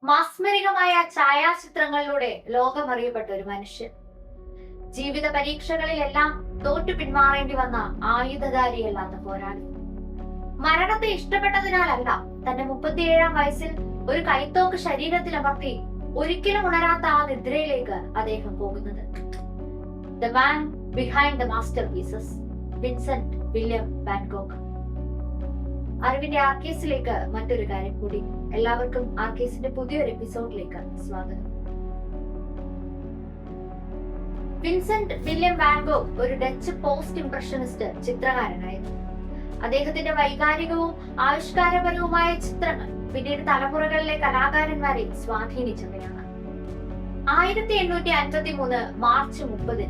മാസ്മരികമായ ഛായാചിത്രങ്ങളിലൂടെ ലോകമറിയപ്പെട്ട ഒരു മനുഷ്യൻ. ജീവിത പരീക്ഷകളിലെല്ലാം തോറ്റു പിന്മാറേണ്ടി വന്ന ആയുധധാരിയല്ലാത്ത പോരാളി. മരണത്തെ ഇഷ്ടപ്പെട്ടതിനാലല്ല തന്റെ 37-ാം വയസ്സിൽ ഒരു കൈത്തോക്ക് ശരീരത്തിൽ അമർത്തി ഒരിക്കലും ഉണരാത്ത ആ നിദ്രയിലേക്ക് അദ്ദേഹം പോകുന്നത്. The man behind the master pieces, Vincent William van Gogh. അറിവിന്റെ ആർക്കേസിലേക്ക് മറ്റൊരു കാര്യം കൂടി. എല്ലാവർക്കും ആർക്കേസിന്റെ പുതിയൊരു എപ്പിസോഡിലേക്ക് സ്വാഗതം. വിൻസെന്റ് വില്യം വാൻ ഗോഗ് ഒരു ഡച്ച് പോസ്റ്റ് ഇംപ്രഷനിസ്റ്റ് ചിത്രകാരനായിരുന്നു. അദ്ദേഹത്തിന്റെ വൈകാരികവും ആവിഷ്കാരപരവുമായ ചിത്രങ്ങൾ പിന്നീട് തലമുറകളിലെ കലാകാരന്മാരെ സ്വാധീനിച്ചവയാണ്. 1853 മാർച്ച് 30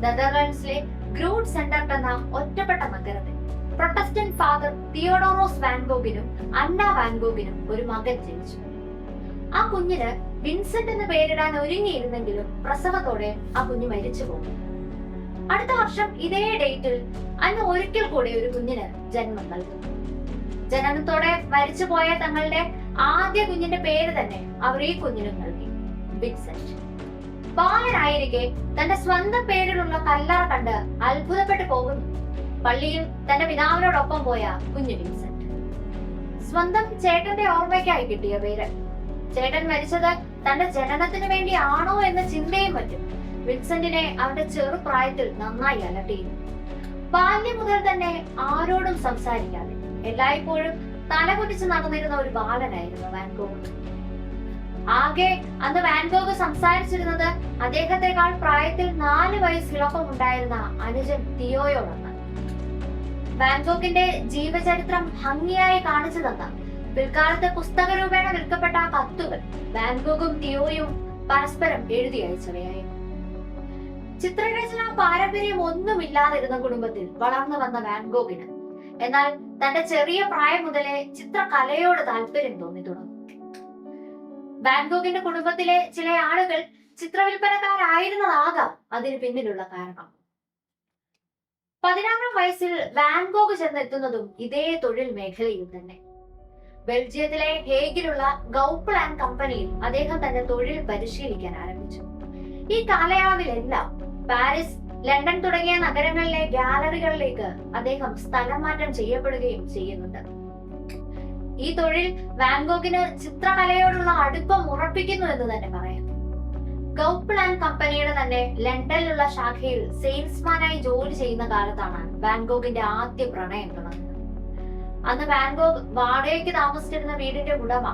നെതർലൻഡ്സിലെ ഗ്രൂഡ് സെന്റർ എന്ന ഒറ്റപ്പെട്ട നഗരത്തിൽ പ്രൊട്ടസ്റ്റന്റ് ഫാദർ തിയോഡോറോസ് വാൻ ഗോഗിനും അന്ന വാൻ ഗോഗിനും ഒരു മകൻ ജനിച്ചു. ആ കുഞ്ഞിന് വിൻസെന്റ് എന്ന് പേരിടാൻ ഒരുങ്ങിയിരുന്നെങ്കിലും പ്രസവത്തോടെ ആ കുഞ്ഞ് മരിച്ചു പോകും. അടുത്ത വർഷം ഇതേ ഡേറ്റിൽ അന്ന് ഒരിക്കൽ കൂടി ഒരു കുഞ്ഞിന് ജന്മം നൽകും. ജനനത്തോടെ മരിച്ചുപോയ തങ്ങളുടെ ആദ്യ കുഞ്ഞിന്റെ പേര് തന്നെ അവർ ഈ കുഞ്ഞിനും നൽകി, വിൻസെന്റ്. ബാലനായിരിക്കെ തന്റെ സ്വന്തം പേരിലുള്ള കല്ലറ കണ്ട് അത്ഭുതപ്പെട്ടു പോകുന്നു പള്ളിയിൽ തന്റെ പിതാവിനോടൊപ്പം പോയ കുഞ്ഞു വിൻസെന്റ്. സ്വന്തം ചേട്ടന്റെ ഓർമ്മയ്ക്കായി കിട്ടിയ പേര്. ചേട്ടൻ മരിച്ചത് തന്റെ ജനനത്തിന് വേണ്ടി ആണോ എന്ന ചിന്തയും മറ്റും വിൻസെന്റിനെ അവന്റെ ചെറുപ്രായത്തിൽ നന്നായി അലട്ടിയിരുന്നു. ബാല്യം മുതൽ തന്നെ ആരോടും സംസാരിക്കാതെ എല്ലായ്പ്പോഴും തലകുറ്റിച്ച് നടന്നിരുന്ന ഒരു ബാലനായിരുന്നു വാൻ ഗോഗ്. ആകെ അന്ന് വാൻ ഗോഗ് സംസാരിച്ചിരുന്നത് അദ്ദേഹത്തെക്കാൾ പ്രായത്തിൽ 4 വയസ്സ് ഇളപ്പമുണ്ടായിരുന്ന അനുജൻ തിയോയോടാണ്. വാൻ ഗോഗിന്റെ ജീവചരിത്രം ഭംഗിയായി കാണിച്ചു തന്ന പിൽക്കാലത്ത് പുസ്തക രൂപേണ വിൽക്കപ്പെട്ട ആ കത്തുകൾ വാൻ ഗോഗും തിയോയും പരസ്പരം എഴുതി അയച്ചവയായിരുന്നു. ചിത്രരചന പാരമ്പര്യം ഒന്നുമില്ലാതിരുന്ന കുടുംബത്തിൽ വളർന്നു വന്ന വാൻ ഗോഗിന് എന്നാൽ തന്റെ ചെറിയ പ്രായം മുതലേ ചിത്രകലയോട് താല്പര്യം തോന്നി തുടങ്ങി. വാൻ ഗോഗിന്റെ കുടുംബത്തിലെ ചില ആളുകൾ ചിത്രവിൽപ്പനക്കാരായിരുന്നതാകാം അതിന് പിന്നിലുള്ള കാരണം. 16-ാം വയസ്സിൽ വാൻ ഗോഗ് ചെന്നെത്തുന്നതും ഇതേ തൊഴിൽ മേഖലയിൽ തന്നെ. ബെൽജിയത്തിലെ ഹേഗിലുള്ള ഗൗപ്പിൾ ആൻഡ് കമ്പനിയിൽ അദ്ദേഹം തന്റെ തൊഴിൽ പരിശീലിക്കാൻ ആരംഭിച്ചു. ഈ കാലയളവിലെല്ലാം പാരീസ്, ലണ്ടൻ തുടങ്ങിയ നഗരങ്ങളിലെ ഗാലറികളിലേക്ക് അദ്ദേഹം സ്ഥലം മാറ്റം ചെയ്യപ്പെടുകയും ചെയ്യുന്നുണ്ട്. ഈ തൊഴിൽ വാൻ ഗോഗിന് ചിത്രകലയോടുള്ള അടുപ്പം ഉറപ്പിക്കുന്നു എന്ന് തന്നെ പറയാം. ഗൗപ്പിൾ ആൻഡ് കമ്പനിയുടെ തന്നെ ലണ്ടനിലുള്ള ശാഖയിൽ സെയിൽസ്മാനായി ജോലി ചെയ്യുന്ന കാലത്താണ് വാൻ ഗോഗിന്റെ ആദ്യ പ്രണയം തുടങ്ങുന്നത്. അന്ന് വാൻ ഗോഗ് വാടകയ്ക്ക് താമസിച്ചിരുന്ന വീടിന്റെ ഉടമ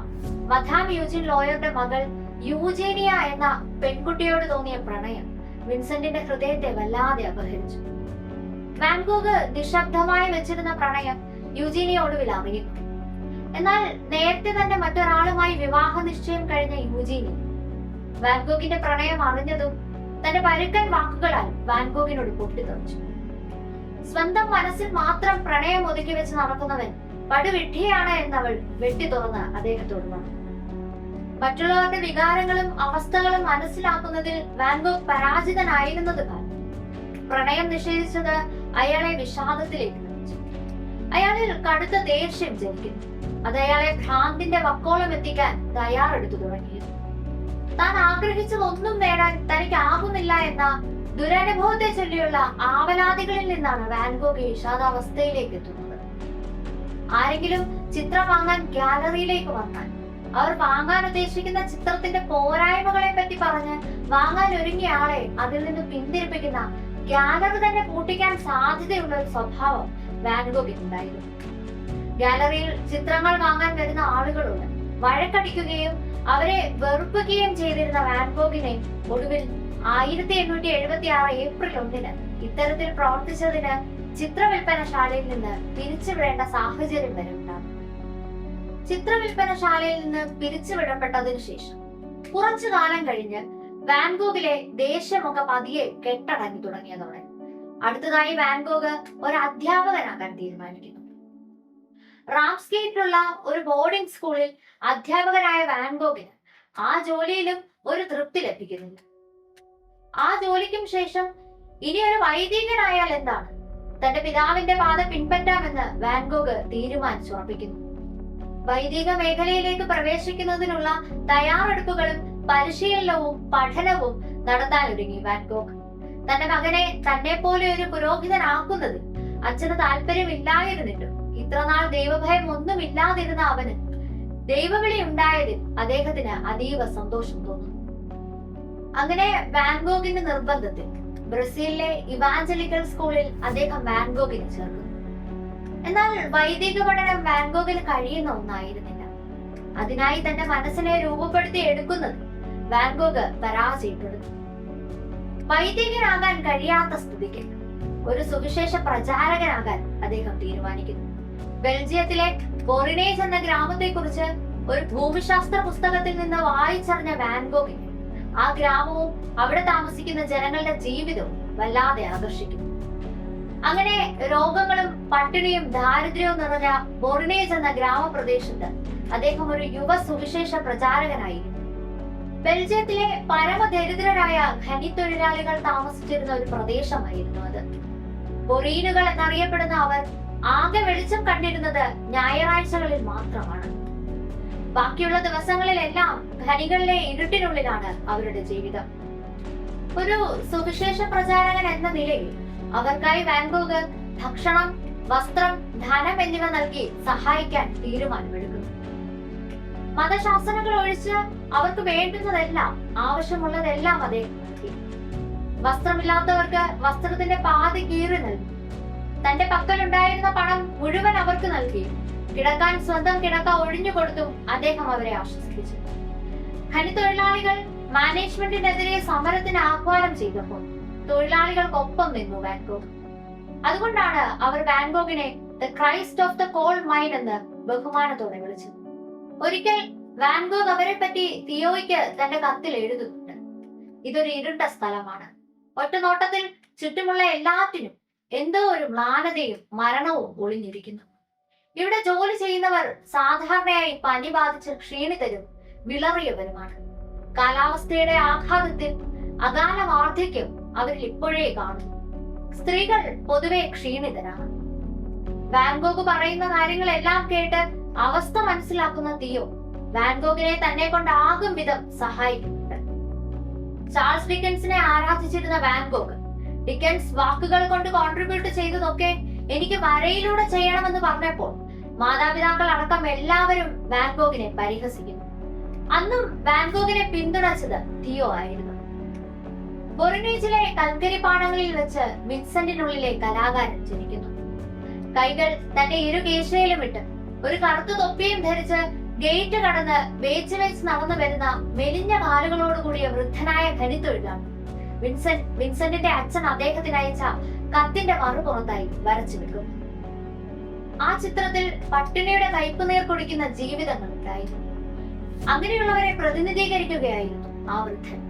മദാം യൂജിൻ ലോയറുടെ മകൾ യൂജേനിയ എന്ന പെൺകുട്ടിയോട് തോന്നിയ പ്രണയം വിൻസെന്റിന്റെ ഹൃദയത്തെ വല്ലാതെ അപഹരിച്ചു. വാൻ ഗോഗ് നിശബ്ദമായി വെച്ചിരുന്ന പ്രണയം യൂജീനിയ ഒടുവിൽ അറിയുന്നു. എന്നാൽ നേരത്തെ തന്നെ മറ്റൊരാളുമായി വിവാഹ നിശ്ചയം കഴിഞ്ഞ യൂജീനിയ വാൻ ഗോഗിന്റെ പ്രണയം അറിഞ്ഞതും തന്റെ പരുക്കൻ വാക്കുകളാൽ വാൻ ഗോഗിനോട് പൊട്ടിത്തെറിച്ചു. സ്വന്തം മനസ്സിൽ മാത്രം പ്രണയം ഒതുക്കി വെച്ച് നടക്കുന്നവൻ പടുവിഡ്ഢിയാണ് എന്നവൾ വെട്ടി തുറന്ന് അദ്ദേഹത്തോട് പറഞ്ഞു. മറ്റുള്ളവരുടെ വികാരങ്ങളും അവസ്ഥകളും മനസ്സിലാക്കുന്നതിൽ വാൻ ഗോഗ് പരാജിതനായിരുന്നത് കാരണം പ്രണയം നിഷേധിച്ചത് അയാളെ വിഷാദത്തിലേക്ക് നയിച്ചു. അയാളിൽ കടുത്ത ദേഷ്യം ജനിക്കുന്നു. അത് അയാളെ ഭ്രാന്തിന്റെ വക്കോളം എത്തിക്കാൻ തയ്യാറെടുത്തു തുടങ്ങിയിരുന്നു. താൻ ആഗ്രഹിച്ചതൊന്നും നേടാൻ തനിക്ക് ആകുന്നില്ല എന്ന ദുരനുഭവത്തെ ചൊല്ലിയുള്ള ആവലാതികളിൽ നിന്നാണ് വാൻ ഗോഗ് വിഷാദാവസ്ഥയിലേക്ക് എത്തുന്നത്. ആരെങ്കിലും ചിത്രം വാങ്ങാൻ ഗാലറിയിലേക്ക് വന്നാൽ അവർ വാങ്ങാൻ ഉദ്ദേശിക്കുന്ന ചിത്രത്തിന്റെ പോരായ്മകളെ പറ്റി പറഞ്ഞ് വാങ്ങാൻ ഒരുങ്ങിയ ആളെ അതിൽ നിന്ന് പിന്തിരിപ്പിക്കുന്ന ഗാലറി തന്നെ പൂട്ടിക്കാൻ സാധ്യതയുള്ള ഒരു സ്വഭാവം വാൻ ഗോഗിനുണ്ടായിരുന്നു. ഗാലറിയിൽ ചിത്രങ്ങൾ വാങ്ങാൻ വരുന്ന ആളുകളോട് വഴക്കടിക്കുകയും അവരെ വെറുപ്പിക്കുകയും ചെയ്തിരുന്ന വാൻ ഗോഗിനെ ഒടുവിൽ 1876 ഏപ്രിൽ 1 ഇത്തരത്തിൽ പ്രവർത്തിച്ചതിന് ചിത്രവിൽപ്പനശാലയിൽ നിന്ന് പിരിച്ചുവിടേണ്ട സാഹചര്യം വരെ ഉണ്ടാകും. ചിത്രവിൽപ്പനശാലയിൽ നിന്ന് പിരിച്ചുവിടപ്പെട്ടതിനു ശേഷം കുറച്ചു കാലം കഴിഞ്ഞ് വാൻ ഗോഗിലെ ദേഷ്യമൊക്കെ പതിയെ കെട്ടടങ്ങി തുടങ്ങിയതോടെ അടുത്തതായി വാൻ ഗോഗ് ഒരു അധ്യാപകനാകാൻ തീരുമാനിക്കുന്നു. റാംസ്ഗേറ്റിലുള്ള ഒരു ബോർഡിംഗ് സ്കൂളിൽ അധ്യാപകനായ വാൻ ഗോഗിന് ആ ജോലിയിലും ഒരു തൃപ്തി ലഭിക്കുന്നില്ല. ആ ജോലിക്കും ശേഷം ഇനി ഒരു വൈദികനായാൽ എന്താണ്, തന്റെ പിതാവിന്റെ പാത പിൻപറ്റാമെന്ന് വാൻ ഗോഗ് തീരുമാനിച്ചുറപ്പിക്കുന്നു. വൈദിക മേഖലയിലേക്ക് പ്രവേശിക്കുന്നതിനുള്ള തയ്യാറെടുപ്പുകളും പരിശീലനവും പഠനവും നടത്താനൊരുങ്ങി വാൻ ഗോഗ്. തന്റെ മകനെ തന്നെ പോലെ ഒരു പുരോഹിതനാക്കുന്നത് അച്ഛന് താല്പര്യമില്ലായിരുന്നിട്ടും ഇത്രനാൾ ദൈവഭയം ഒന്നുമില്ലാതിരുന്ന അവന് ദൈവവിളി ഉണ്ടായതിൽ അദ്ദേഹത്തിന് അതീവ സന്തോഷം തോന്നുന്നു. അങ്ങനെ വാൻ ഗോഗിന്റെ നിർബന്ധത്തിൽ ബ്രസീലിലെ ഇവാഞ്ചലിക്കൽ സ്കൂളിൽ അദ്ദേഹം വാൻ ഗോഗിനെ ചേർക്കുന്നു. എന്നാൽ വൈദിക പഠനം വാൻ ഗോഗിന് കഴിയുന്ന ഒന്നായിരുന്നില്ല. അതിനായി തന്റെ മനസ്സിനെ രൂപപ്പെടുത്തി എടുക്കുന്നത് വാൻ ഗോഗ് പരാജയപ്പെടുന്നു. വൈദികനാകാൻ കഴിയാത്ത സ്ഥിതിക്ക് ഒരു സുവിശേഷ പ്രചാരകനാകാൻ അദ്ദേഹം തീരുമാനിക്കുന്നു. ബെൽജിയത്തിലെ ബോറിനേജ് എന്ന ഗ്രാമത്തെ കുറിച്ച് ഒരു ഭൂമിശാസ്ത്ര പുസ്തകത്തിൽ നിന്ന് വായിച്ചറിഞ്ഞ വാൻ ഗോഗിനെ ആ ഗ്രാമവും അവിടെ താമസിക്കുന്ന ജനങ്ങളുടെ ജീവിതവും വല്ലാതെ ആകർഷിക്കുന്നു. അങ്ങനെ രോഗങ്ങളും പട്ടിണിയും ദാരിദ്ര്യവും നിറഞ്ഞ ബോറിനേജ് എന്ന ഗ്രാമപ്രദേശത്ത് അദ്ദേഹം ഒരു യുവ സുവിശേഷ പ്രചാരകനായിരുന്നു. ബെൽജിയത്തിലെ പരമദരിദ്രരായ ഖനിത്തൊഴിലാളികൾ താമസിച്ചിരുന്ന ഒരു പ്രദേശമായിരുന്നു അത്. ബൊറീനുകൾ എന്നറിയപ്പെടുന്ന അവർ ആകെ വെളിച്ചം കണ്ടിരുന്നത് ഞായറാഴ്ചകളിൽ മാത്രമാണ്. ബാക്കിയുള്ള ദിവസങ്ങളിലെല്ലാം ഖനികളിലെ ഇരുട്ടിനുള്ളിലാണ് അവരുടെ ജീവിതം. ഒരു സുവിശേഷ പ്രചാരകൻ എന്ന നിലയിൽ അവർക്കായി വാൻ ഗോഗ് ഭക്ഷണം, വസ്ത്രം, ധനം എന്നിവ നൽകി സഹായിക്കാൻ തീരുമാനമെടുക്കുന്നു. മതശാസനങ്ങൾ ഒഴിച്ച് അവർക്ക് വേണ്ടുന്നതെല്ലാം, ആവശ്യമുള്ളതെല്ലാം അദ്ദേഹം നൽകി. വസ്ത്രമില്ലാത്തവർക്ക് വസ്ത്രത്തിന്റെ പാതി കീറി നൽകി. തന്റെ പക്കലുണ്ടായിരുന്ന പണം മുഴുവൻ അവർക്ക് നൽകി. കിടക്കാൻ സ്വന്തം കിടക്ക ഒഴിഞ്ഞു കൊടുത്തും അദ്ദേഹം അവരെ ആശ്വസിപ്പിച്ചു. ഖനിത്തൊഴിലാളികൾ മാനേജ്മെന്റിനെതിരെ സമരത്തിന് ആഹ്വാനം ചെയ്തപ്പോൾ തൊഴിലാളികൾക്കൊപ്പം നിന്നു വാൻ ഗോഗ്. അതുകൊണ്ടാണ് അവർ വാൻ ഗോഗിനെ the Christ of the coal mine എന്ന് ബഹുമാനത്തോടെ വിളിച്ചത്. ഒരിക്കൽ വാൻ ഗോഗ് അവരെ പറ്റി തിയോയ്ക്ക് തന്റെ കത്തിൽ എഴുതുന്നുണ്ട്: ഇതൊരു ഇരുണ്ട സ്ഥലമാണ്. ഒറ്റ നോട്ടത്തിൽ ചുറ്റുമുള്ള എല്ലാറ്റിനും എന്തോ ഒരു മ്ലാനതയും മരണവും ഒളിഞ്ഞിരിക്കുന്നു. ഇവിടെ ജോലി ചെയ്യുന്നവർ സാധാരണയായി പനി ബാധിച്ച് ക്ഷീണിതരും വിളറിയവരുമാണ്. കാലാവസ്ഥയുടെ ആഘാതത്തിൽ അകാല വാർദ്ധക്യം അവരിൽ ഇപ്പോഴേ കാണുന്നു. സ്ത്രീകൾ പൊതുവെ ക്ഷീണിതരാണ്. വാൻ ഗോഗ് പറയുന്ന കാര്യങ്ങളെല്ലാം കേട്ട് അവസ്ഥ മനസ്സിലാക്കുന്ന തിയോ വാൻ ഗോഗിനെ തന്നെ കൊണ്ടാകും വിധം സഹായിക്കുന്നുണ്ട്. ചാൾസ് ഡിക്കൻസിനെ ആരാധിച്ചിരുന്ന വാൻ ഗോഗ് ഡിക്കൻസ് വാക്കുകൾ കൊണ്ട് കോൺട്രിബ്യൂട്ട് ചെയ്തതൊക്കെ എനിക്ക് വരയിലൂടെ ചെയ്യണമെന്ന് പറഞ്ഞപ്പോൾ മാതാപിതാക്കൾ അടക്കം എല്ലാവരും വാൻ ഗോഗിനെ പരിഹസിക്കുന്നു. അന്നും വാൻ ഗോഗിനെ പിന്തുണച്ചത് തിയോ ആയിരുന്നു. ബൊറിനേജിലെ കൽക്കരിപ്പാടങ്ങളിൽ വെച്ച് വിൻസെന്റിനുള്ളിലെ കലാകാരൻ ജനിക്കുന്നു. കൈകൾ തന്റെ ഇരു കേശയിലും ഇട്ട് ഒരു കറുത്ത തൊപ്പിയും ധരിച്ച് ഗേറ്റ് കടന്ന് വേച്ച് നടന്നു വരുന്ന മെലിഞ്ഞ കാലുകളോടുകൂടിയ വൃദ്ധനായ ഖനിത്തൊഴിലാണ് വിൻസെന്റിന്റെ അച്ഛൻ അദ്ദേഹത്തിന് അയച്ച കത്തിന്റെ മറുപുറത്തായി വരച്ചു വെക്കും. ആ ചിത്രത്തിൽ പട്ടിണിയുടെ കയ്പുനീർ കുടിക്കുന്ന ജീവിതങ്ങൾ ഉണ്ടായിരുന്നു. അങ്ങനെയുള്ളവരെ പ്രതിനിധീകരിക്കുകയായിരുന്നു ആ വൃദ്ധൻ.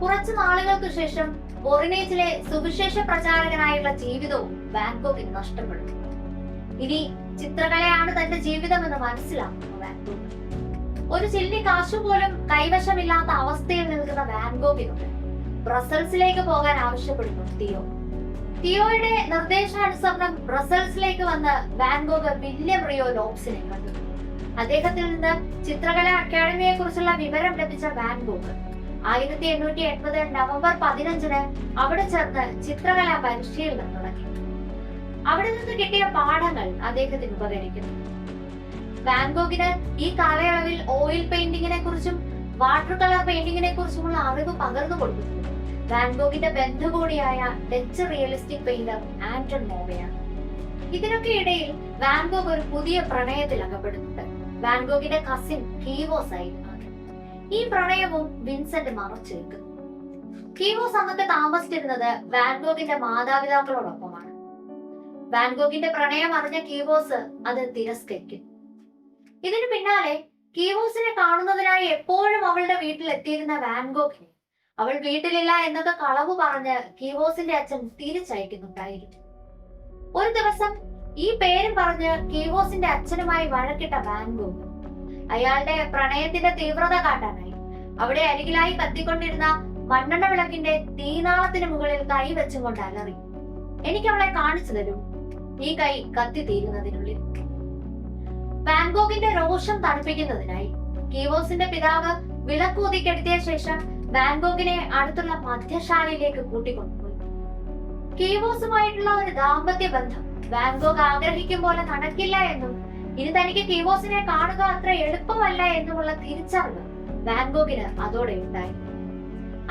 കുറച്ചു നാളുകൾക്ക് ശേഷം ബൊറിനേജിലെ സുവിശേഷ പ്രചാരകനായുള്ള ജീവിതവും വാൻ ഗോഗിന് നഷ്ടപ്പെടുന്നു. ഇനി ചിത്രകലയാണ് തന്റെ ജീവിതം എന്ന് മനസ്സിലാക്കുന്നു വാൻ ഗോഗ്. ഒരു ചില്ലി കാശുപോലും കൈവശമില്ലാത്ത അവസ്ഥയിൽ നിൽക്കുന്ന വാൻ ഗോഗിനോട് ബ്രസൽസിലേക്ക് പോകാൻ ആവശ്യപ്പെടുന്നു തിയോ. തിയോയുടെ നിർദ്ദേശാനുസരണം ബ്രസൽസിലേക്ക് വന്ന് വാൻ ഗോഗ് വില്യം റിയോ ലോബ്സിനെ കണ്ടു. അദ്ദേഹത്തിൽ നിന്ന് ചിത്രകലാ അക്കാദമിയെ കുറിച്ചുള്ള വിവരം ലഭിച്ച വാൻ ഗോഗ് 1880 നവംബർ 15 അവിടെ ചേർന്ന് ചിത്രകലാ പരിശീലനം തുടങ്ങി. അവിടെ നിന്ന് കിട്ടിയ പാഠങ്ങൾ അദ്ദേഹത്തിന് ഉപകരിക്കുന്നു. വാൻ ഗോഗിന് ഈ കാലയളവിൽ ഓയിൽ പെയിന്റിങ്ങിനെ കുറിച്ചും വാട്ടർ കളർ പെയിന്റിങ്ങിനെ കുറിച്ചുമുള്ള അറിവ് പകർന്നു കൊടുക്കുന്നത് വാൻ ഗോഗിന്റെ ബന്ധു കൂടിയായ ഡച്ച് റിയലിസ്റ്റിക് പെയിന്റർ ആന്റൺ മോവയാണ്. ഇതിനൊക്കെ ഇടയിൽ വാൻ ഗോഗ് ഒരു പുതിയ പ്രണയത്തിൽ അകപ്പെടുന്നുണ്ട്. വാൻ ഗോഗിന്റെ കസിൻ കീവോസ് ആയിരുന്നു. ഈ പ്രണയവും വിൻസെന്റ് മറച്ചു വെക്കുന്നു. കീവോസ് അന്നത്തെ താമസിച്ചിരുന്നത് വാൻ ഗോഗിന്റെ മാതാപിതാക്കളോടൊപ്പമാണ്. വാൻ ഗോഗിന്റെ പ്രണയം അറിഞ്ഞ കീവോസ് അത് തിരസ്കരിക്കുന്നു. ഇതിനു പിന്നാലെ കീവോസിനെ കാണുന്നതിനായി എപ്പോഴും അവളുടെ വീട്ടിൽ എത്തിയിരുന്ന വാൻ ഗോഗിനെ അവൾ വീട്ടിലില്ല എന്നൊക്കെ കളവ് പറഞ്ഞ് കീവോസിന്റെ അച്ഛൻ തിരിച്ചയക്കുന്നുണ്ടായിരുന്നു. ഒരു ദിവസം ഈ പേരും പറഞ്ഞ് കീവോസിന്റെ അച്ഛനുമായി വഴക്കിട്ട വാൻ ഗോഗ് അയാളുടെ പ്രണയത്തിന്റെ തീവ്രത കാട്ടാനായി അവിടെ അരികിലായി കത്തിക്കൊണ്ടിരുന്ന മണ്ണെണ്ണ വിളക്കിന്റെ തീനാളത്തിന് മുകളിൽ കൈ വെച്ചുകൊണ്ട് അലറി: എനിക്ക് അവളെ കാണിച്ചു തരൂ, ഈ കൈ കത്തി തീരുന്നതിനുള്ളിൽ. വാൻഗോഗിന്റെ രോഷം തണുപ്പിക്കുന്നതിനായി കീവോസിന്റെ പിതാവ് വിളക്കൂതിക്കെടുത്തിയ ശേഷം വാൻഗോഗിനെ അടുത്തുള്ള മദ്യശാലയിലേക്ക് കൂട്ടിക്കൊണ്ടുപോയി. കീവോസുമായിട്ടുള്ള ഒരു ദാമ്പത്യ ബന്ധം വാൻഗോഗ് ആഗ്രഹിക്കും പോലെ നടക്കില്ല എന്നും ഇനി തനിക്ക് കീവോസിനെ കാണുക അത്ര എളുപ്പമല്ല എന്നുമുള്ള തിരിച്ചറിവ് വാൻഗോഗിന് അതോടെ ഉണ്ടായി.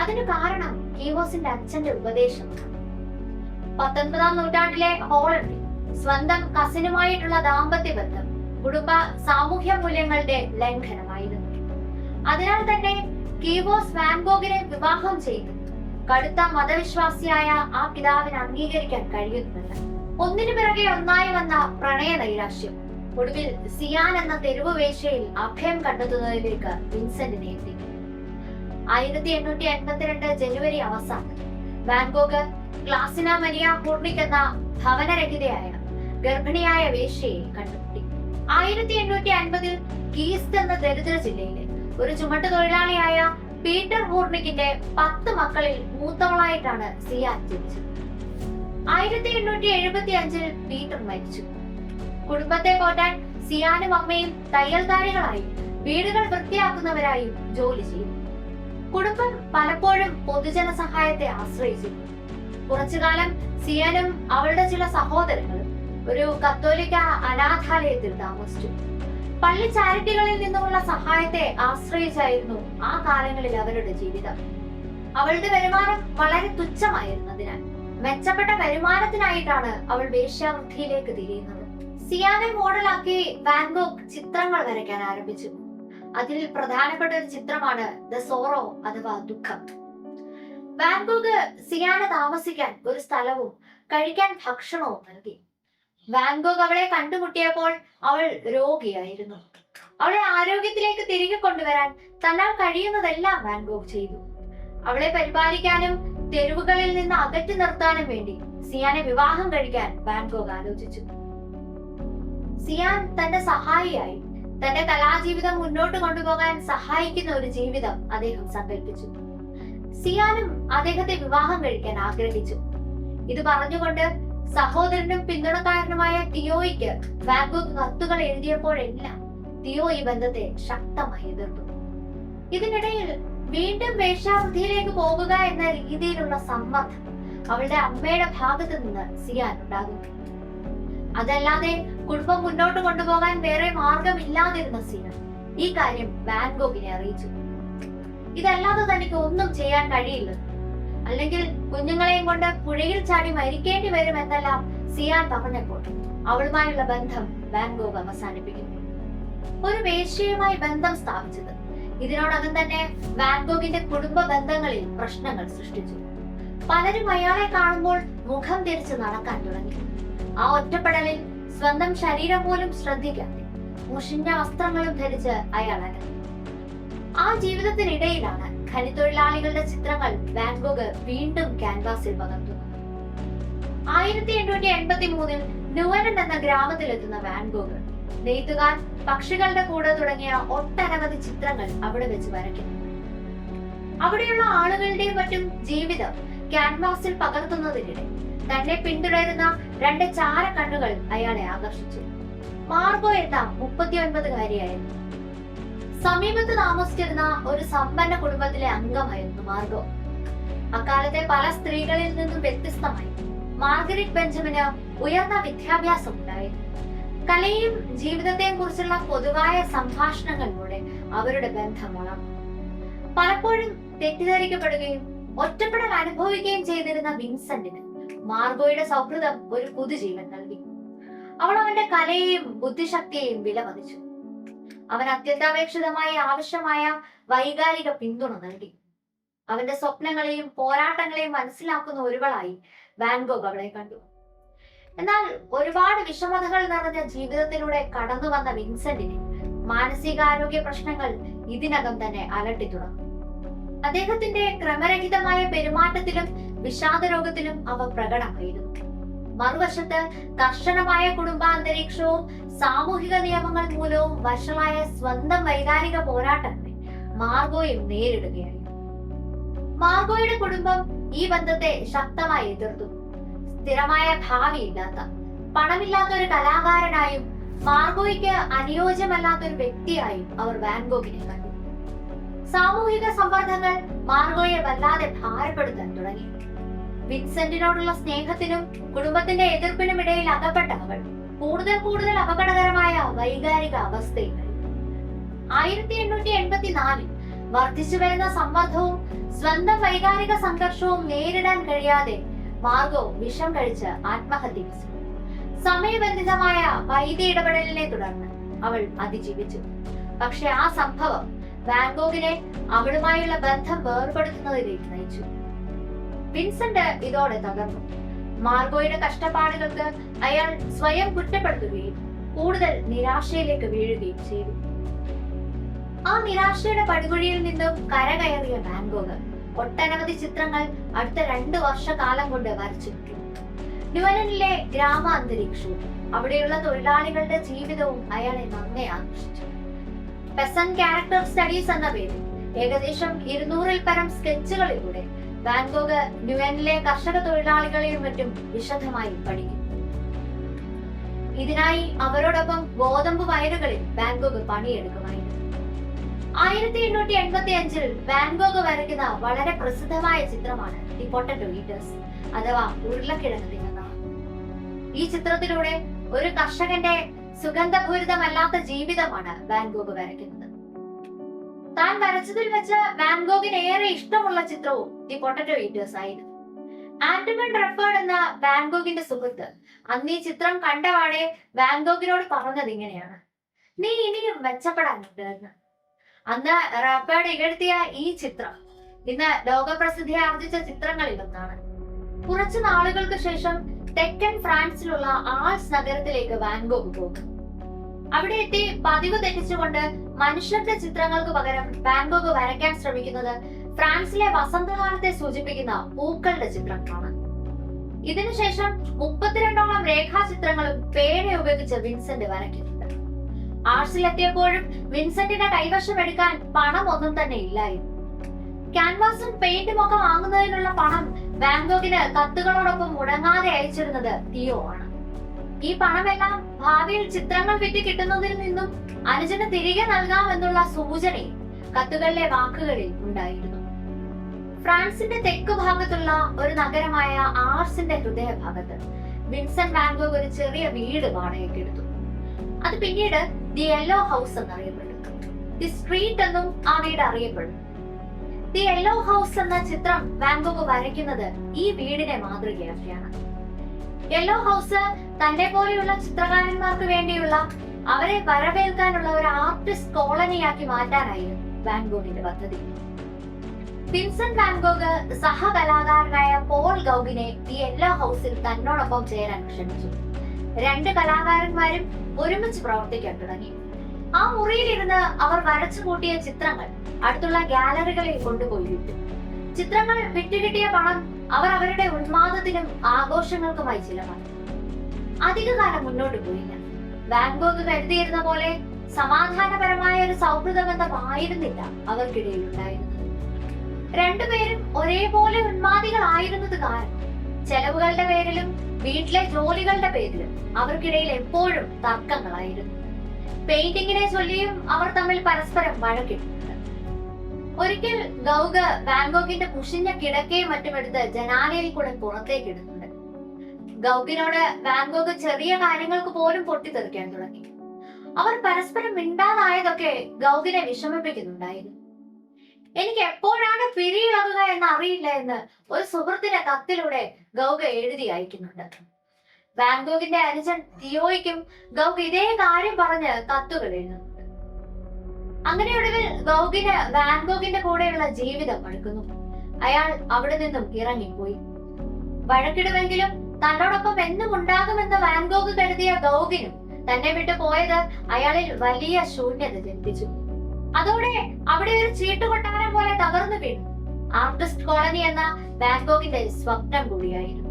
അതിന് കാരണം കീവോസിന്റെ അച്ഛന്റെ ഉപദേശമാണ്. 19-ാം നൂറ്റാണ്ടിലെ ഹോളണ്ടിൽ സ്വന്തം കസിനുമായിട്ടുള്ള ദാമ്പത്യ ബന്ധം കുടുംബ സാമൂഹ്യ മൂല്യങ്ങളുടെ ലംഘനമായിരുന്നു. അതിനാൽ തന്നെ കീവോസ് വാൻഗോഗിനെ വിവാഹം ചെയ്തു കടുത്ത മതവിശ്വാസിയായ ആ പിതാവിന് അംഗീകരിക്കാൻ കഴിയുന്നില്ല. ഒന്നിനു പിറകെ ഒന്നായി വന്ന പ്രണയ നൈരാശ്യം ഒടുവിൽ സിയാൻ എന്ന തെരുവ് വേശ്യയിൽ അഭയം കണ്ടെത്തുന്നതിലേക്ക് വിൻസെന്റിനെ എത്തി. 1882 ജനുവരി അവസാനം വാൻഗോഗ് ക്ലാസിന മരിയ ഹൂർണിക് എന്ന ഭവനരഹിതയായ ഗർഭിണിയായ വേശ്യയെ കണ്ടുമുട്ടി. 1850 കീസ്റ്റ് എന്ന ദരിദ്ര ജില്ലയിലെ ഒരു ചുമട്ട് തൊഴിലാളിയായ പീറ്റർ ഹൂർണിക്കിന്റെ 10 മക്കളിൽ മൂത്തവളായിട്ടാണ് സിയാൻ ജനിച്ചത്. 1875 പീറ്റർ മരിച്ചു. കുടുംബത്തെ പോറ്റാൻ സിയാനും അമ്മയും തയ്യൽക്കാരികളായും വീടുകൾ വൃത്തിയാക്കുന്നവരായും ജോലി ചെയ്തു. കുടുംബം പലപ്പോഴും പൊതുജന സഹായത്തെ ആശ്രയിച്ചിരുന്നു. കുറച്ചുകാലം സിയാനും അവളുടെ ചില സഹോദരങ്ങളും ഒരു കത്തോലിക്ക അനാഥാലയത്തിൽ താമസിച്ചു. പള്ളി ചാരിറ്റികളിൽ നിന്നുമുള്ള സഹായത്തെ ആശ്രയിച്ചായിരുന്നു ആ കാലങ്ങളിൽ അവരുടെ ജീവിതം. അവളുടെ വരുമാനം വളരെ തുച്ഛമായിരുന്നതിനാൽ മെച്ചപ്പെട്ട വരുമാനത്തിനായിട്ടാണ് അവൾ വേശ്യാവൃത്തിയിലേക്ക് തിരിയുന്നത്. സിയാനെ മോഡലാക്കി വാൻഗോഗ് ചിത്രങ്ങൾ വരയ്ക്കാൻ ആരംഭിച്ചു. അതിൽ പ്രധാനപ്പെട്ട ഒരു ചിത്രമാണ് ദ സോറോ അഥവാ ദുഃഖം. വാൻഗോഗ് സിയാനെ താമസിക്കാൻ ഒരു സ്ഥലവും കഴിക്കാൻ ഭക്ഷണവും നൽകി. വാൻഗോഗ് അവളെ കണ്ടുമുട്ടിയപ്പോൾ അവൾ രോഗിയായിരുന്നു. അവളെ ആരോഗ്യത്തിലേക്ക് തിരികെ കൊണ്ടുവരാൻ തന്നാൽ കഴിയുന്നതെല്ലാം വാൻഗോഗ് ചെയ്തു. അവളെ പരിപാലിക്കാനും തെരുവുകളിൽ നിന്ന് അകറ്റി നിർത്താനും വേണ്ടി സിയാനെ വിവാഹം കഴിക്കാൻ വാൻഗോഗ് ആലോചിച്ചു. സിയാൻ തന്റെ സഹായിയായി തന്റെ കലാജീവിതം മുന്നോട്ട് കൊണ്ടുപോകാൻ സഹായിക്കുന്ന ഒരു ജീവിതം അദ്ദേഹം സങ്കല്പിച്ചു. സിയാനും അദ്ദേഹത്തെ വിവാഹം കഴിക്കാൻ ആഗ്രഹിച്ചു. ഇത് പറഞ്ഞുകൊണ്ട് സഹോദരനും പിന്തുണക്കാരനുമായ തിയോയ്ക്ക് വാൻഗോഗ് കത്തുകൾ എഴുതിയപ്പോഴെല്ലാം തിയോ ഈ ബന്ധത്തെ ശക്തമായി എതിർത്തു. ഇതിനിടയിൽ വീണ്ടും വേശ്യാവൃത്തിയിലേക്ക് പോകുക എന്ന രീതിയിലുള്ള സമ്മർദ്ദം അവളുടെ അമ്മയുടെ ഭാഗത്ത് നിന്ന് സിയാൻ ഉണ്ടാകുന്നു. അതല്ലാതെ കുടുംബം മുന്നോട്ട് കൊണ്ടുപോകാൻ വേറെ മാർഗമില്ലാതിരുന്ന സിയാൻ ഈ കാര്യം വാൻഗോഗിനെ അറിയിച്ചു. ഇതല്ലാതെ തനിക്ക് ഒന്നും ചെയ്യാൻ കഴിയില്ല, അല്ലെങ്കിൽ കുഞ്ഞുങ്ങളെയും കൊണ്ട് പുഴയിൽ ചാടി മരിക്കേണ്ടി വരുമെന്നെല്ലാം സിയാൻ പറഞ്ഞപ്പോൾ അവളുമായുള്ള ബന്ധം വാൻഗോഗ് അവസാനിപ്പിക്കുന്നു. ഒരു വേശ്യയുമായി ബന്ധം സ്ഥാപിച്ചത് ഇതിനോടകം തന്നെ വാൻഗോഗിന്റെ കുടുംബ ബന്ധങ്ങളിൽ പ്രശ്നങ്ങൾ സൃഷ്ടിച്ചു. പലരും അയാളെ കാണുമ്പോൾ മുഖം തിരിച്ച് നടക്കാൻ തുടങ്ങി. ആ ഒറ്റപ്പെടലിൽ സ്വന്തം ശരീരം പോലും ശ്രദ്ധിക്കാതെ മുഷിഞ്ഞ വസ്ത്രങ്ങളും ധരിച്ച് അയാൾ അലഞ്ഞു. ആ ജീവിതത്തിനിടയിലാണ് ഖനിത്തൊഴിലാളികളുടെ ചിത്രങ്ങൾ വാൻഗോഗ് വീണ്ടും ക്യാൻവാസിൽ പകർത്തുന്നത്. 1883 ന്യൂവനൻ എന്ന ഗ്രാമത്തിലെത്തുന്ന വാൻഗോഗ് നെയ്ത്തുകാർ, പക്ഷികളുടെ കൂടെ തുടങ്ങിയ ഒട്ടനവധി ചിത്രങ്ങൾ അവിടെ വെച്ച് വരയ്ക്കുന്നു. അവിടെയുള്ള ആളുകളുടെയും മറ്റും ജീവിതം ക്യാൻവാസിൽ പകർത്തുന്നതിനിടെ തന്നെ പിന്തുടരുന്ന 2 ചാരക്കണ്ണുകൾ അയാളെ ആകർഷിച്ചു. മാർഗോ എന്ന 39-കാരിയായിരുന്നു. സമീപത്ത് താമസിച്ചിരുന്ന ഒരു സമ്പന്ന കുടുംബത്തിലെ അംഗമായിരുന്നു മാർഗോ. അക്കാലത്തെ പല സ്ത്രീകളിൽ നിന്നും വ്യത്യസ്തമായി മാർഗരറ്റ് ബെഞ്ചമിന് ഉയർന്ന വിദ്യാഭ്യാസം ഉണ്ടായിരുന്നു. കലയും ജീവിതത്തെയും കുറിച്ചുള്ള പൊതുവായ സംഭാഷണങ്ങളിലൂടെ അവരുടെ ബന്ധം വളർന്നു. പലപ്പോഴും തെറ്റിദ്ധരിക്കപ്പെടുകയും ഒറ്റപ്പെടൽ അനുഭവിക്കുകയും ചെയ്തിരുന്ന വിൻസെന്റിന് മാർഗോയുടെ സൗഹൃദം ഒരു പുതുജീവൻ നൽകി. അവൾ അവന്റെ കലയെയും ബുദ്ധിശക്തിയെയും വിലമതിച്ചു. അവൻ അത്യന്താപേക്ഷിതമായി ആവശ്യമായ വൈകാരിക പിന്തുണ നൽകി. അവന്റെ സ്വപ്നങ്ങളെയും പോരാട്ടങ്ങളെയും മനസ്സിലാക്കുന്ന ഒരുവളായി വാൻഗോഗ് അവളെ കണ്ടു. എന്നാൽ ഒരുപാട് വിഷമതകൾ നിറഞ്ഞ ജീവിതത്തിലൂടെ കടന്നു വന്ന വിൻസെന്റിന് മാനസികാരോഗ്യ പ്രശ്നങ്ങൾ ഇതിനകം തന്നെ അലട്ടി തുടങ്ങി. അദ്ദേഹത്തിന്റെ ക്രമരഹിതമായ പെരുമാറ്റത്തിലും വിഷാദരോഗത്തിലും അവ പ്രകടമായിരുന്നു. മറുവശത്ത് കർശനമായ കുടുംബാന്തരീക്ഷവും സാമൂഹിക നിയമങ്ങൾ മൂലവും വഷളായ സ്വന്തം വൈകാരിക പോരാട്ടങ്ങളെ മാർഗോയും നേരിടുകയായിരുന്നു. മാർഗോയുടെ കുടുംബം ഈ ബന്ധത്തെ ശക്തമായി എതിർത്തു. സ്ഥിരമായ ഭാവിയില്ലാത്ത, പണമില്ലാത്ത ഒരു കലാകാരനായും മാർഗോയ്ക്ക് അനുയോജ്യമല്ലാത്ത ഒരു വ്യക്തിയായും അവർ വാൻഗോഗിനെ കണ്ടു. സാമൂഹിക സമ്മർദ്ദങ്ങൾ മാർഗോയെ വല്ലാതെ ഭാരപ്പെടുത്താൻ തുടങ്ങി. വിൻസെന്റിനോടുള്ള സ്നേഹത്തിനും കുടുംബത്തിന്റെ എതിർപ്പിനും ഇടയിൽ അകപ്പെട്ട അവൾ കൂടുതൽ അപകടകരമായ വൈകാരിക അവസ്ഥയിലായി. 1884 വർദ്ധിച്ചു വരുന്ന സമ്മർദ്ദവും സ്വന്തം വൈകാരിക സംഘർഷവും നേരിടാൻ കഴിയാതെ മാർഗോ വിഷം കഴിച്ച് ആത്മഹത്യ ചെയ്തു. സമയബന്ധിതമായ വൈദ്യ ഇടപെടലിനെ തുടർന്ന് അവൾ അതിജീവിച്ചു. പക്ഷെ ആ സംഭവം വാൻഗോഗിനെ അവളുമായുള്ള ബന്ധം വേർപെടുത്തുന്നതിലേക്ക് നയിച്ചു. വിൻസെന്റ് ഇതോടെ തകർന്നു. മാർഗോയുടെ കഷ്ടപ്പാടുകൾക്ക് അയാൾ സ്വയം കുറ്റപ്പെടുത്തുകയും കൂടുതൽ നിരാശയിലേക്ക് വീഴുകയും ചെയ്തു. ആ നിരാശയുടെ പടുകുഴിയിൽ നിന്നും കരകയറിയ വാൻഗോഗ് ഒട്ടനവധി ചിത്രങ്ങൾ അടുത്ത 2 വർഷക്കാലം കൊണ്ട് വരച്ചു. ന്യൂവലിനിലെ ഗ്രാമ അന്തരീക്ഷവും അവിടെയുള്ള തൊഴിലാളികളുടെ ജീവിതവും അയാളെ നന്നെ ആകർഷിച്ചു. പെസൻ ക്യാരക്ടർ സ്റ്റഡീസ് എന്ന പേരിൽ ഏകദേശം 200-ൽ പരം സ്കെച്ചുകളിലൂടെ വാൻഗോഗ് ന്യൂവലിനിലെ കർഷക തൊഴിലാളികളെയും മറ്റും വിശദമായി പഠിക്കും. ഇതിനായി അവരോടൊപ്പം ഗോതമ്പ് വയലുകളിൽ വാൻഗോഗ് പണിയെടുക്കുമായിരുന്നു. 1885-ൽ വാൻഗോഗ് വരയ്ക്കുന്ന വളരെ പ്രസിദ്ധമായ ചിത്രമാണ് ദി പൊട്ടറ്റോ ഈറ്റേഴ്സ് അഥവാ ഉരുളക്കിഴങ്ങ് തിന്നുന്നവർ. ഈ ചിത്രത്തിലൂടെ ഒരു കർഷകന്റെ സുഗന്ധപൂരിതമല്ലാത്ത ജീവിതമാണ് വാൻഗോഗ് വരയ്ക്കുന്നത്. താൻ വരച്ചതിൽ വെച്ച് വാൻഗോഗിന് ഏറെ ഇഷ്ടമുള്ള ചിത്രവും ദി പൊട്ടറ്റോ ഈറ്റേഴ്സ് ആയിരുന്നു. ആന്റമൺ റെഫേർഡ് എന്ന വാൻഗോഗിന്റെ സുഹൃത്ത് അന്ന് ഈ ചിത്രം കണ്ടവാടെ വാൻഗോഗിനോട് പറഞ്ഞത് ഇങ്ങനെയാണ്: നീ ഇനിയും മെച്ചപ്പെടാനുണ്ട് എന്ന്. അന്ന് റെഫേർഡ് ഇകഴ്ത്തിയ ഈ ചിത്രം ഇന്ന് ലോകപ്രസിദ്ധി ആർജിച്ച ചിത്രങ്ങളിൽ ഒന്നാണ്. കുറച്ചു നാളുകൾക്ക് ശേഷം തെക്കൻ ഫ്രാൻസിലുള്ള ആൾസ് നഗരത്തിലേക്ക് വാൻഗോഗ് പോകും. അവിടെ എത്തി പതിവ് തെറ്റിച്ചുകൊണ്ട് മനുഷ്യരുടെ ചിത്രങ്ങൾക്ക് പകരം വാൻഗോഗ് വരയ്ക്കാൻ ശ്രമിക്കുന്നത് ഫ്രാൻസിലെ വസന്തകാലത്തെ സൂചിപ്പിക്കുന്ന പൂക്കളുടെ ചിത്രങ്ങളാണ്. ഇതിനുശേഷം 32ഓളം രേഖാചിത്രങ്ങളും പേന ഉപയോഗിച്ച് വിൻസെന്റ് വരയ്ക്കുന്നുണ്ട്. ആർട്സിലെത്തിയപ്പോഴും വിൻസെന്റിന്റെ കൈവശം എടുക്കാൻ പണം ഒന്നും തന്നെ ഇല്ലായിരുന്നു. ക്യാൻവാസും പെയിന്റും ഒക്കെ വാങ്ങുന്നതിനുള്ള പണം വാൻഗോഗിന് കത്തുകളോടൊപ്പം മുടങ്ങാതെ അയച്ചിരുന്നത് തിയോ ആണ്. ഈ പണമെല്ലാം ഭാവിയിൽ ചിത്രങ്ങൾ വിറ്റ് കിട്ടുന്നതിൽ നിന്നും അനുജന് തിരികെ നൽകാമെന്നുള്ള സൂചനയും കത്തുകളിലെ വാക്കുകളിൽ ഉണ്ടായിരുന്നു. ഫ്രാൻസിന്റെ തെക്ക് ഭാഗത്തുള്ള ഒരു നഗരമായ ആർസിന്റെ ഹൃദയഭാഗത്ത് വിൻസെന്റ് വാൻഗോഗ് ഒരു ചെറിയ വീട് വാടകയ്ക്ക് എടുത്തു. അത് പിന്നീട് ദി യെല്ലോ ഹൗസ് എന്നറിയപ്പെട്ടു. ദി സ്ട്രീറ്റ് എന്നും ആ വീട് അറിയപ്പെടുന്നു. ദി യെല്ലോ ഹൗസ് എന്ന ചിത്രം വാൻഗോഗ് വരയ്ക്കുന്നത് ഈ വീടിനെ മാതൃകയാക്കിയാണ്. യെല്ലോ ഹൗസ് തന്നെ പോലെയുള്ള ചിത്രകാരന്മാർക്ക് വേണ്ടിയുള്ള അവരെ വരവേൽക്കാനുള്ള ഒരു ആർട്ടിസ്റ്റ് കോളനിയാക്കി മാറ്റാനായിരുന്നു വാൻഗോഗിന്റെ പദ്ധതി. വിൻസെന്റ് വാൻഗോഗ് സഹകലാകാരനായ പോൾ ഗൗഗിനെ ദി യെല്ലോ ഹൗസിൽ തന്നോടൊപ്പം ചേരാൻ ക്ഷണിച്ചു. 2 കലാകാരന്മാരും ഒരുമിച്ച് പ്രവർത്തിക്കാൻ തുടങ്ങി. ആ മുറിയിലിരുന്ന് അവർ വരച്ചു കൂട്ടിയ ചിത്രങ്ങൾ അടുത്തുള്ള ഗാലറികളിൽ കൊണ്ടുപോയി വിറ്റു. ചിത്രങ്ങൾ വിറ്റുകിട്ടിയ പണം അവർ അവരുടെ ഉന്മാദത്തിനും ആഘോഷങ്ങൾക്കുമായി ചിലവാക്കി. അധികകാലം മുന്നോട്ട് പോയില്ല. വാൻഗോഗ് കരുതിയിരുന്ന പോലെ സമാധാനപരമായ ഒരു സൗഹൃദ ബന്ധമായിരുന്നില്ല അവർക്കിടയിൽ ഉണ്ടായിരുന്നത്. 2 പേരും ഒരേപോലെ ഉന്മാദികളായിരുന്നത് കാരണം ചെലവുകളുടെ പേരിലും വീട്ടിലെ ജോലികളുടെ പേരിലും അവർക്കിടയിൽ എപ്പോഴും തർക്കങ്ങളായിരുന്നു. പെയിന്റിങ്ങിനെ ചൊല്ലിയും അവർ തമ്മിൽ പരസ്പരം വഴക്കിട്ടുണ്ട്. ഒരിക്കൽ ഗൗഗ് വാൻഗോഗിന്റെ മുഷിഞ്ഞ കിടക്കയും മറ്റുമെടുത്ത് ജനാലയിൽ കൂടെ പുറത്തേക്ക് ഇടുന്നുണ്ട്. ഗൗഗിനോട് വാൻഗോഗ് ചെറിയ കാര്യങ്ങൾക്ക് പോലും പൊട്ടിത്തെറിക്കാൻ തുടങ്ങി. അവർ പരസ്പരം മിണ്ടാതായതൊക്കെ ഗൗഗിനെ വിഷമിപ്പിക്കുന്നുണ്ടായിരുന്നു. എനിക്ക് എപ്പോഴാണ് പിരിയിളകുക എന്ന് അറിയില്ല എന്ന് ഒരു സുഹൃത്തിന്റെ കത്തിലൂടെ ഗൗഗ് എഴുതി അയക്കുന്നുണ്ട്. വാൻഗോഗിന്റെ അനുജൻ തിയോയ്ക്കും ഗൗഗ് ഇതേ കാര്യം പറഞ്ഞ് കത്തുകൾ എഴുതുന്നുണ്ട്. അങ്ങനെ ഒടുവിൽ ഗൗഗിന് വാൻഗോഗിന്റെ കൂടെയുള്ള ജീവിതം മടുക്കുന്നു. അയാൾ അവിടെ നിന്നും ഇറങ്ങിപ്പോയി. വഴക്കിടുമെങ്കിലും തന്നോടൊപ്പം എന്നും ഉണ്ടാകുമെന്ന് വാൻഗോഗ് കരുതിയ ഗൗഗിനും തന്നെ വിട്ടു പോയത് അയാളിൽ വലിയ ശൂന്യത ജനിപ്പിച്ചു. അതോടെ അവിടെ ഒരു ചീട്ടുകൊട്ടാരം പോലെ തകർന്നു വീണു. ആർട്ടിസ്റ്റ് കോളനി എന്ന വാൻഗോഗിന്റെ സ്വപ്നം കൂടിയായിരുന്നു.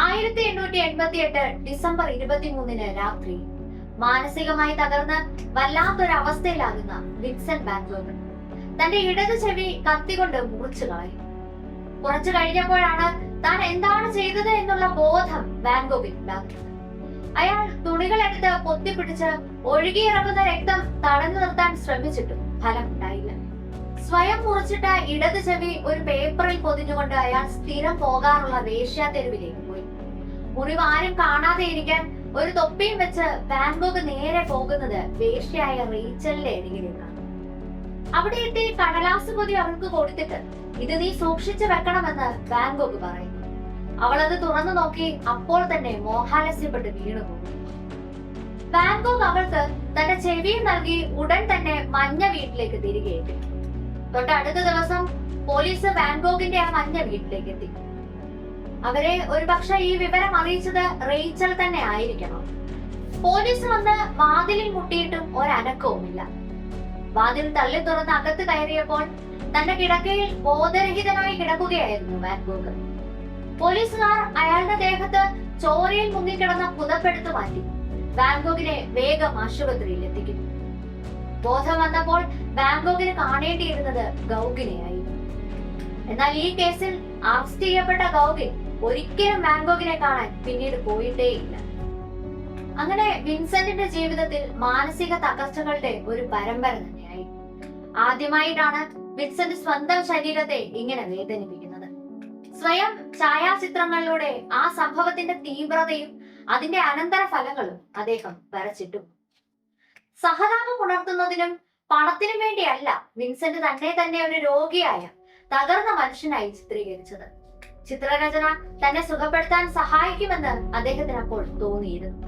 1888 ഡിസംബർ 23 രാത്രി മാനസികമായി തകർന്ന് വല്ലാത്തൊരവസ്ഥയിലാകുന്ന വിൻസെന്റ് വാൻഗോഗ് തന്റെ ഇടതു ചെവി കത്തികൊണ്ട് മുറിച്ചു കളയും. കുറച്ചു കഴിഞ്ഞപ്പോഴാണ് താൻ എന്താണ് ചെയ്തത് എന്നുള്ള ബോധം വാൻഗോഗിന് ഉണ്ടാകുന്നത്. അയാൾ തുണികളെടുത്ത് പൊത്തിപ്പിടിച്ച് ഒഴുകിയിറങ്ങുന്ന രക്തം തടഞ്ഞു നിർത്താൻ ശ്രമിച്ചിട്ടും ഫലമുണ്ടായില്ല. സ്വയം മുറിച്ചിട്ട ഇടത് ചെവി ഒരു പേപ്പറിൽ പൊതിഞ്ഞുകൊണ്ട് അയാൾ സ്ഥിരം പോകാറുള്ള വേശ്യാതെരുവിലേക്ക് പോയി. മുറിവ് ആരും കാണാതെ ഇരിക്കാൻ ഒരു തൊപ്പിയും വെച്ച് വാൻ ഗോഗ് നേരെ പോകുന്നത് വേശ്യയായ റീച്ചലിന്റെ അരികിലേക്കാണ്. അവിടെ എത്തി കടലാസ് പൊതി അവൾക്ക് കൊടുത്തിട്ട് ഇത് നീ സൂക്ഷിച്ചു വെക്കണമെന്ന് വാൻ ഗോഗ് പറയുന്നു. അവൾ അത് തുറന്നു നോക്കി അപ്പോൾ തന്നെ മോഹാലസ്യപ്പെട്ട് വീണുപോകും. വാൻ ഗോഗ് അവൾക്ക് തന്റെ ചെവിയും നൽകി ഉടൻ തന്നെ മഞ്ഞ വീട്ടിലേക്ക് തിരികെ എത്തി. തൊട്ടടുത്ത ദിവസം പോലീസ് വാൻ ഗോഗിന്റെ ആ മഞ്ഞ വീട്ടിലേക്ക് എത്തി. അവരെ ഒരുപക്ഷെ ഈ വിവരം അറിയിച്ചത് റേച്ചൽ തന്നെ ആയിരിക്കണം. പോലീസ് വന്ന് വാതിലിൽ മുട്ടിയിട്ടും ഒരനക്കവുമില്ല. വാതിൽ തള്ളി തുറന്ന് അകത്ത് കയറിയപ്പോൾ തന്റെ കിടക്കയിൽ ബോധരഹിതനായി കിടക്കുകയായിരുന്നു വാൻ ഗോഗ്. പോലീസുകാർ അയാളുടെ ദേഹത്ത് ചോരയിൽ മുങ്ങിക്കിടന്ന പുതപ്പെടുത്തു മാറ്റി വാൻ ഗോഗിനെ വേഗം ആശുപത്രിയിൽ എത്തിക്കുന്നു. ബോധം വന്നപ്പോൾ വാൻ ഗോഗിന് കാണേണ്ടിയിരുന്നത് ഗൗഗിനെയായിരുന്നു. എന്നാൽ ഈ കേസിൽ അറസ്റ്റ് ചെയ്യപ്പെട്ട ഗൗഗിൻ ഒരിക്കലും വാൻ ഗോഗിനെ കാണാൻ പിന്നീട് പോയിട്ടേയില്ല. അങ്ങനെ വിൻസെന്റിന്റെ ജീവിതത്തിൽ മാനസിക തകർച്ചകളുടെ ഒരു പരമ്പര തന്നെയായി. ആദ്യമായിട്ടാണ് വിൻസെന്റ് സ്വന്തം ശരീരത്തെ ഇങ്ങനെ വേദനിപ്പിക്കുന്നത്. സ്വയം ഛായാചിത്രങ്ങളിലൂടെ ആ സംഭവത്തിന്റെ തീവ്രതയും അതിന്റെ അനന്തര ഫലങ്ങളും അദ്ദേഹം വരച്ചിട്ടു. സഹതാപം ഉണർത്തുന്നതിനും പണത്തിനും വേണ്ടിയല്ല വിൻസെന്റ് തന്നെ ഒരു രോഗിയായ തകർന്ന മനുഷ്യനായി ചിത്രീകരിച്ചത്. ചിത്രരചന തന്നെ സുഖപ്പെടുത്താൻ സഹായിക്കുമെന്ന് അദ്ദേഹത്തിന് അപ്പോൾ തോന്നിയിരുന്നു.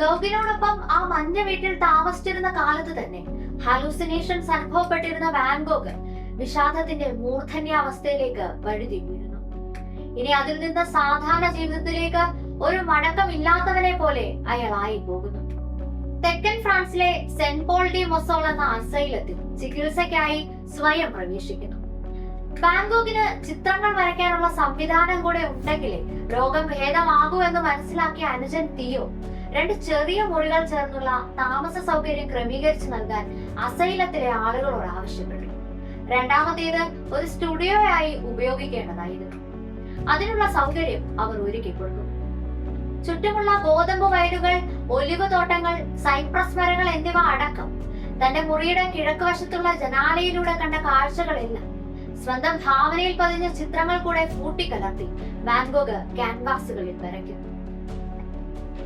ഗൗഗിനോടൊപ്പം ആ മഞ്ഞ വീട്ടിൽ താമസിച്ചിരുന്ന കാലത്ത് തന്നെ ഹാലൂസിനേഷൻസ് അനുഭവപ്പെട്ടിരുന്ന വാൻ ഗോഗ് വിഷാദത്തിന്റെ മൂർധന്യാവസ്ഥയിലേക്ക് വഴുതി വീഴുന്നു. ഇനി അതിൽ നിന്ന് സാധാരണ ജീവിതത്തിലേക്ക് ഒരു മടക്കമില്ലാത്തവനെ പോലെ അയാളായി പോകുന്നു. തെക്കൻ ഫ്രാൻസിലെ സെന്റ് പോൾ ഡി മൊസോൾ എന്ന അസൈലത്തിൽ ചികിത്സയ്ക്കായി സ്വയം പ്രവേശിക്കുന്നു. വാൻ ഗോഗിന് ചിത്രങ്ങൾ വരയ്ക്കാനുള്ള സംവിധാനം കൂടെ ഉണ്ടെങ്കിലേ രോഗം ഭേദമാകൂ എന്ന് മനസ്സിലാക്കിയ അനുജൻ തിയോ 2 ചെറിയ മുറികൾ ചേർന്നുള്ള താമസ സൗകര്യം ക്രമീകരിച്ചു നൽകാൻ അസൈലത്തിലെ ആളുകളോട് ആവശ്യപ്പെട്ടു. രണ്ടാമത്തേത് ഒരു സ്റ്റുഡിയോയായി ഉപയോഗിക്കേണ്ടതായിരുന്നു. അതിനുള്ള സൗകര്യം അവർ ഒരുക്കി കൊടുത്തു. ചുറ്റുമുള്ള ഗോതമ്പ് വയലുകൾ, ഒലിവ് തോട്ടങ്ങൾ, സൈപ്രസ് മരങ്ങൾ എന്നിവ അടക്കം തന്റെ മുറിയുടെ കിഴക്ക് വശത്തുള്ള ജനാലയിലൂടെ കണ്ട കാഴ്ചകളെല്ലാം സ്വന്തം ഭാവനയിൽ പതിഞ്ഞ ചിത്രങ്ങൾ കൂടെ കൂട്ടിക്കലർത്തി വാൻ ഗോഗ് ക്യാൻവാസുകളിൽ വരയ്ക്കും.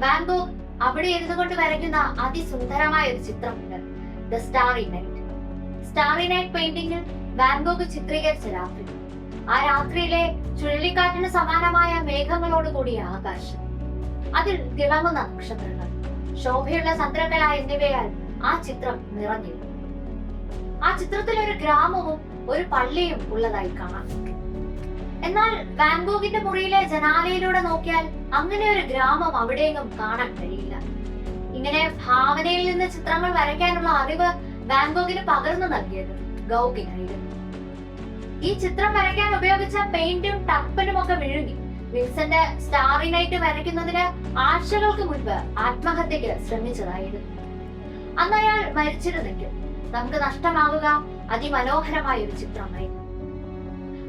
വാൻ ഗോഗ് അവിടെ ഇരുന്നു കൊണ്ട് വരയ്ക്കുന്ന അതിസുന്ദരമായ ഒരു ചിത്രമുണ്ട്, the starry night. Starry night പെയിന്റിംഗിൽ വാൻ ഗോഗ് ചിത്രീകരിച്ച രാത്രി, ആ രാത്രിയിലെ ചുഴലിക്കാറ്റിന് സമാനമായ മേഘങ്ങളോട് കൂടിയ ആകാശം, അതിൽ തിളങ്ങുന്ന നക്ഷത്രങ്ങൾ, ശോഭയുള്ള ചന്ദ്രകല എന്നിവയാൽ ആ ചിത്രം നിറഞ്ഞിരുന്നു. ആ ചിത്രത്തിൽ ഒരു ഗ്രാമവും ഒരു പള്ളിയും ഉള്ളതായി കാണാം. എന്നാൽ വാൻ ഗോഗിന്റെ മുറിയിലെ ജനാലയിലൂടെ നോക്കിയാൽ അങ്ങനെ ഒരു ഗ്രാമം അവിടെയെങ്ങും കാണാൻ കഴിയില്ല. ഇങ്ങനെ ഭാവനയിൽ നിന്ന് ചിത്രങ്ങൾ വരയ്ക്കാനുള്ള അറിവ് വാൻ ഗോഗിന് പകർന്നു നൽകിയത് ഗൗഗിനായിരുന്നു. ഈ ചിത്രം വരയ്ക്കാൻ ഉപയോഗിച്ച പെയിന്റും ടർപ്പനും ഒക്കെ വിഴുങ്ങി വിൻസെന്റ് സ്റ്റാറി നൈറ്റ് വരയ്ക്കുന്നതിന് ആഴ്ചകൾക്ക് മുൻപ് ആത്മഹത്യക്ക് ശ്രമിച്ചതായിരുന്നു. അന്ന് അയാൾ മരിച്ചിരുന്നെങ്കിൽ നമുക്ക് നഷ്ടമാകുക അതിമനോഹരമായ ഒരു ചിത്രമായിരുന്നു.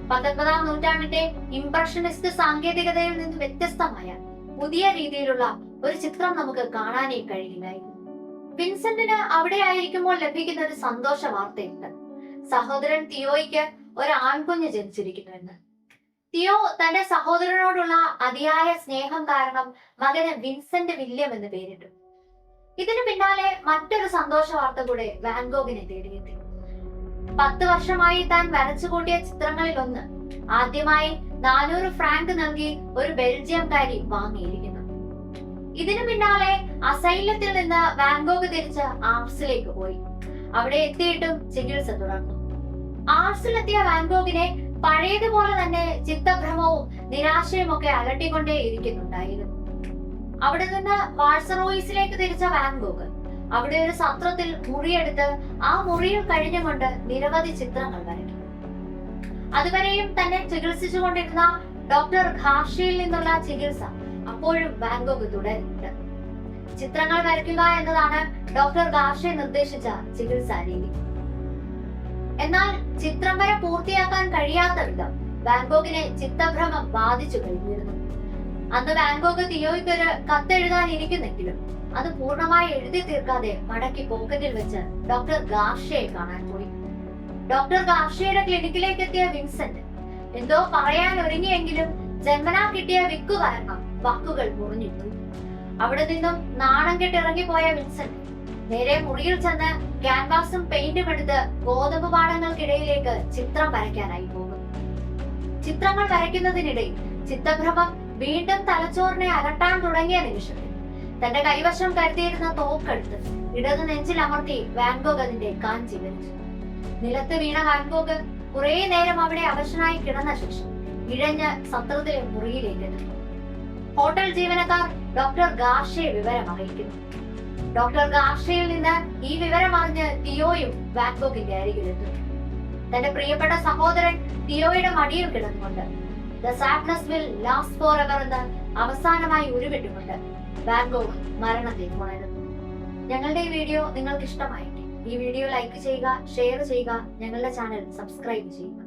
19ാം നൂറ്റാണ്ടിന്റെ ഇംപ്രഷനിസ്റ്റ് സാങ്കേതികതയിൽ നിന്ന് വ്യത്യസ്തമായ പുതിയ രീതിയിലുള്ള ഒരു ചിത്രം നമുക്ക് കാണാനേ കഴിയില്ലായിരുന്നു. വിൻസെന്റിന് അവിടെ ആയിരിക്കുമ്പോൾ ലഭിക്കുന്ന ഒരു സന്തോഷ വാർത്തയുണ്ട്. സഹോദരൻ തിയോയ്ക്ക് ഒരു ആൺകുഞ്ഞ് ജനിച്ചിരിക്കുന്നുവെന്ന്. തിയോ തന്റെ സഹോദരനോടുള്ള അതിയായ സ്നേഹം കാരണം മകന് വിൻസെന്റ് വില്യം എന്ന് പേരിട്ടു. ഇതിനു പിന്നാലെ മറ്റൊരു സന്തോഷ വാർത്ത കൂടെ വാൻ ഗോഗിനെ തേടിയെത്തി. 10 വർഷമായി താൻ വരച്ചുകൂട്ടിയ ചിത്രങ്ങളിൽ ഒന്ന് ആദ്യമായി 400 ഫ്രാങ്ക് നൽകി ഒരു ബെൽജിയംകാരി വാങ്ങിയിരിക്കുന്നു. ഇതിനു പിന്നാലെ അസൈലത്തിൽ നിന്ന് വാൻ ഗോഗ് തിരിച്ച് ആർസിലേക്ക് പോയി. അവിടെ എത്തിയിട്ടും ചികിത്സ തുടർന്നു. ആർസിലെത്തിയ വാൻ ഗോഗിനെ പഴയതുപോലെ തന്നെ ചിത്തഭ്രമവും നിരാശയും ഒക്കെ അലട്ടിക്കൊണ്ടേ ഇരിക്കുന്നുണ്ടായിരുന്നു. അവിടെ നിന്ന് വാൾസറോയിസിലേക്ക് തിരിച്ച വാൻ ഗോഗ് അവിടെ ഒരു സത്രത്തിൽ മുറിയെടുത്ത് ആ മുറിയിൽ കഴിഞ്ഞുകൊണ്ട് നിരവധി ചിത്രങ്ങൾ വരയ്ക്കും. അതുവരെയും തന്നെ ചികിത്സിച്ചുകൊണ്ടിരുന്ന ഡോക്ടർ ഘാഷിയിൽ നിന്നുള്ള ചികിത്സ അപ്പോഴും വാൻ ഗോഗ് തുടരുന്നുണ്ട്. ചിത്രങ്ങൾ വരയ്ക്കുക എന്നതാണ് ഡോക്ടർ ഘാഷി നിർദ്ദേശിച്ച ചികിത്സാ രീതി. എന്നാൽ ചിത്രം വരെ പൂർത്തിയാക്കാൻ കഴിയാത്ത വിധം വാൻ ഗോഗിനെ ചിത്തഭ്രമം ബാധിച്ചു കഴിഞ്ഞിരുന്നു. അന്ന് വാൻഗോഗ് തിയോയ്ക്ക് ഒരു കത്തെഴുതാൻ ഇരിക്കുന്നെങ്കിലും അത് പൂർണ്ണമായി എഴുതി തീർക്കാതെ മടക്കി പോക്കറ്റിൽ വെച്ച് ഡോക്ടർ ഗാർഷ്യയെ കാണാൻ പോയി. ഡോക്ടർ ഗാർഷ്യയുടെ ക്ലിനിക്കിലേക്ക് എത്തിയ വിൻസെന്റ് എന്തോ പറയാൻ ഒരുങ്ങിയെങ്കിലും ജന്മനാ കിട്ടിയ വിക്കു കാരണം വാക്കുകൾ മുറിഞ്ഞിട്ടു. അവിടെ നിന്നും നാണം കെട്ടിറങ്ങിപ്പോയ വിൻസെന്റ് നേരെ മുറിയിൽ ചെന്ന് ക്യാൻവാസും പെയിന്റും എടുത്ത് ഗോതമ്പ് പാടങ്ങൾക്കിടയിലേക്ക് ചിത്രം വരയ്ക്കാനായി പോകും. ചിത്രങ്ങൾ വരയ്ക്കുന്നതിനിടയിൽ ചിത്തഭ്രമം വീണ്ടും തലച്ചോറിനെ അലട്ടാൻ തുടങ്ങിയ നിമിഷത്തിൽ തന്റെ കൈവശം കരുതിയിരുന്ന തോക്കെടുത്ത് ഇടത് നെഞ്ചിൽ അമർത്തി വാൻഗോഗ് അതിന്റെ കാഞ്ചി വലിച്ചു. നിലത്ത് വീണ വാൻഗോഗ് കുറെ നേരം അവിടെ അവശനായി കിടന്ന ശേഷം ഇഴഞ്ഞ് സത്രത്തിലെ മുറിയിലേക്ക് എത്തുന്നു. ഹോട്ടൽ ജീവനക്കാർ ഡോക്ടർ ഗാർഷ്യയെ വിവരം അറിയിക്കുന്നു. ഡോക്ടർ ഗാർഷ്യയിൽ നിന്ന് ഈ വിവരം അറിഞ്ഞ് തിയോയും വാൻഗോഗിന്റെ അരികിലെത്തുന്നു. തന്റെ പ്രിയപ്പെട്ട സഹോദരൻ തിയോയുടെ മടിയിൽ കിടന്നുകൊണ്ട് the sadness will last for ever എന്ന് അവസാനമായി ഉരുവിട്ടുകൊണ്ട് വാൻഗോഗ് മരണത്തെ ഉണരുന്നു. ഞങ്ങളുടെ ഈ വീഡിയോ നിങ്ങൾക്ക് ഇഷ്ടമായെങ്കിൽ ഈ വീഡിയോ ലൈക്ക് ചെയ്യുക, ഷെയർ ചെയ്യുക, ഞങ്ങളുടെ ചാനൽ സബ്സ്ക്രൈബ് ചെയ്യുക.